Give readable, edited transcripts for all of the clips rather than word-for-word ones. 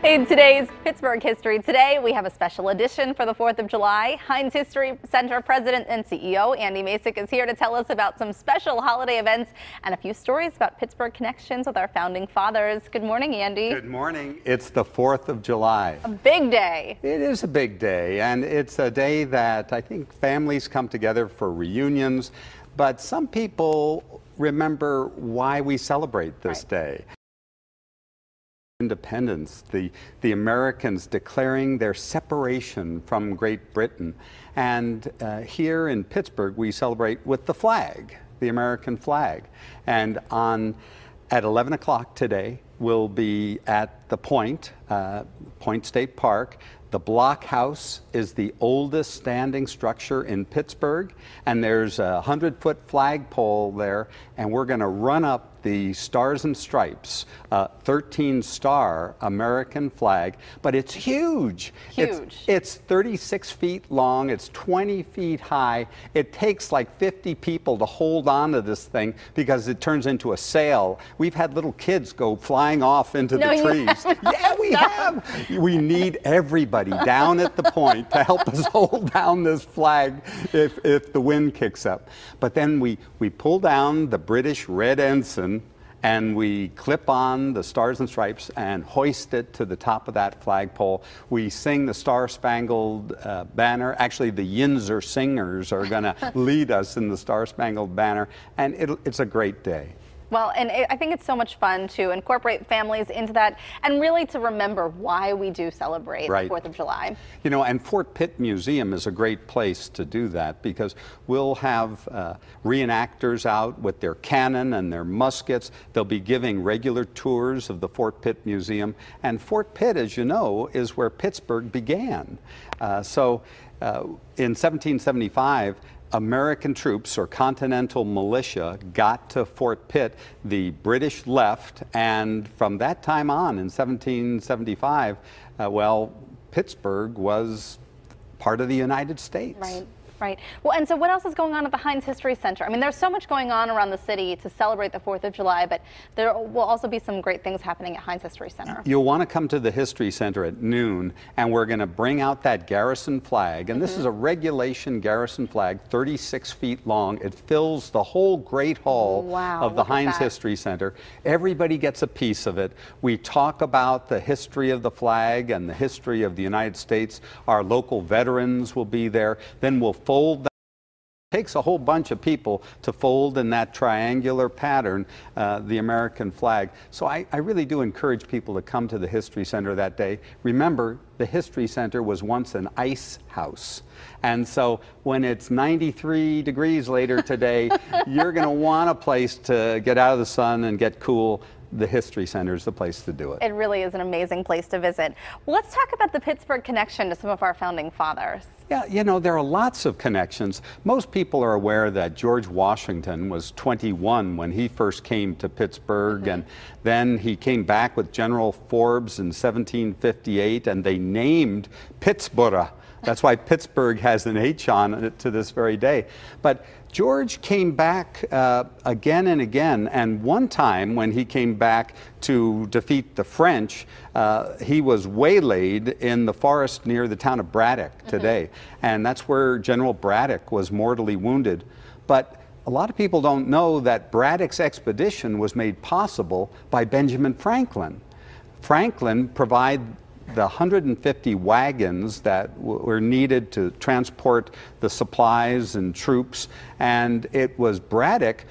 In today's Pittsburgh History Today, we have a special edition for the 4th of July. Heinz History Center President and CEO Andy Masich is here to tell us about some special holiday events and a few stories about Pittsburgh connections with our founding fathers. Good morning, Andy. Good morning. It's the 4th of July. A big day. It is a big day, and it's a day that I think families come together for reunions, but some people remember why we celebrate this day. Independence, the Americans declaring their separation from Great Britain. And here in Pittsburgh, we celebrate with the flag, the American flag. And at 11 o'clock today, we'll be at the Point State Park. The Block House is the oldest standing structure in Pittsburgh, and there's a 100-foot flagpole there, and we're going to run up the Stars and Stripes, 13-star American flag, but it's huge. Huge. It's 36 feet long, it's 20 feet high. It takes like 50 people to hold on to this thing because it turns into a sail. We've had little kids go flying off into the trees. Yeah, we have. We need everybody down at the Point to help us hold down this flag if the wind kicks up. But then we pull down the British red ensign and we clip on the Stars and Stripes and hoist it to the top of that flagpole. We sing the StarSpangled Banner. Actually, the Yinzer singers are going to lead us in the StarSpangled Banner, and it's a great day. Well, and I think it's so much fun to incorporate families into that and really to remember why we do celebrate the 4th of July. You know, and Fort Pitt Museum is a great place to do that because we'll have reenactors out with their cannon and their muskets. They'll be giving regular tours of the Fort Pitt Museum. And Fort Pitt, as you know, is where Pittsburgh began. In 1775, American troops or Continental Militia got to Fort Pitt. The British left, and from that time on in 1775, Pittsburgh was part of the United States. Right. Right. Well, and so what else is going on at the Heinz History Center? I mean, there's so much going on around the city to celebrate the 4th of July, but there will also be some great things happening at Heinz History Center. You'll want to come to the History Center at noon, and we're going to bring out that Garrison flag. And this is a regulation Garrison flag, 36 feet long. It fills the whole Great Hall of the Heinz History Center. Everybody gets a piece of it. We talk about the history of the flag and the history of the United States. Our local veterans will be there. Then we'll fold that. It takes a whole bunch of people to fold in that triangular pattern the American flag. So I really do encourage people to come to the History Center that day. Remember, the History Center was once an ice house. And so when it's 93 degrees later today, you're going to want a place to get out of the sun and get cool. The History Center is the place to do it. It really is an amazing place to visit. Well, let's talk about the Pittsburgh connection to some of our founding fathers. Yeah, you know, there are lots of connections. Most people are aware that George Washington was 21 when he first came to Pittsburgh, and then he came back with General Forbes in 1758, and they named Pittsburgh. That's why Pittsburgh has an H on it to this very day. But George came back again and again, and one time when he came back to defeat the French, he was waylaid in the forest near the town of Braddock today, and that's where General Braddock was mortally wounded. But a lot of people don't know that Braddock's expedition was made possible by Benjamin Franklin. Franklin provided the 150 wagons that were needed to transport the supplies and troops, and it was Braddock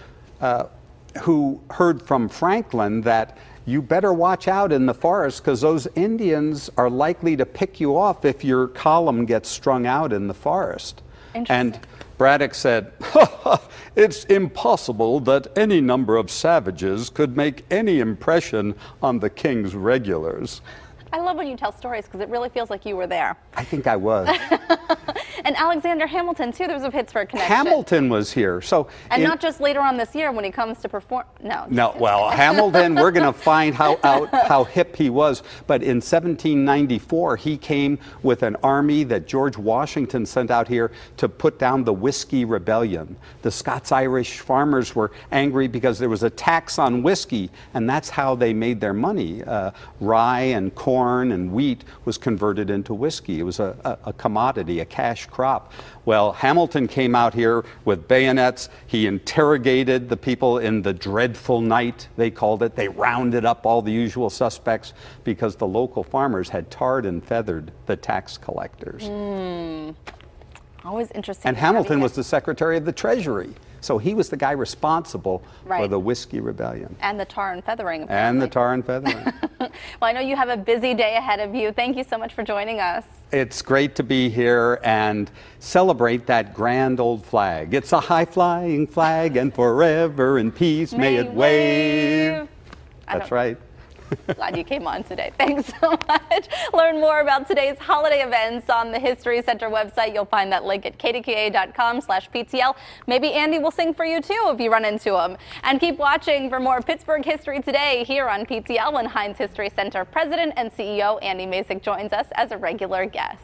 who heard from Franklin that you better watch out in the forest because those Indians are likely to pick you off if your column gets strung out in the forest. And Braddock said, "It's impossible that any number of savages could make any impression on the king's regulars." I love when you tell stories because it really feels like you were there. I think I was. And Alexander Hamilton, too, there's a Pittsburgh connection. Hamilton was here. And not just later on this year when he comes to perform. No, well, Hamilton, we're going to find how hip he was. But in 1794, he came with an army that George Washington sent out here to put down the Whiskey Rebellion. The Scots-Irish farmers were angry because there was a tax on whiskey, and that's how they made their money. Rye and corn and wheat was converted into whiskey. It was a commodity, a cash crop. Well, Hamilton came out here with bayonets. He interrogated the people in the dreadful night, they called it. They rounded up all the usual suspects because the local farmers had tarred and feathered the tax collectors. Always interesting. And Hamilton was the Secretary of the Treasury. So he was the guy responsible for the Whiskey Rebellion. And the tar and feathering, apparently. And the tar and feathering. Well, I know you have a busy day ahead of you. Thank you so much for joining us. It's great to be here and celebrate that grand old flag. It's a high-flying flag, and forever in peace may it wave. That's right. Glad you came on today. Thanks so much. Learn more about today's holiday events on the History Center website. You'll find that link at kdka.com/PTL. Maybe Andy will sing for you too if you run into him. And keep watching for more Pittsburgh history today here on PTL when Heinz History Center President and CEO Andy Masich joins us as a regular guest.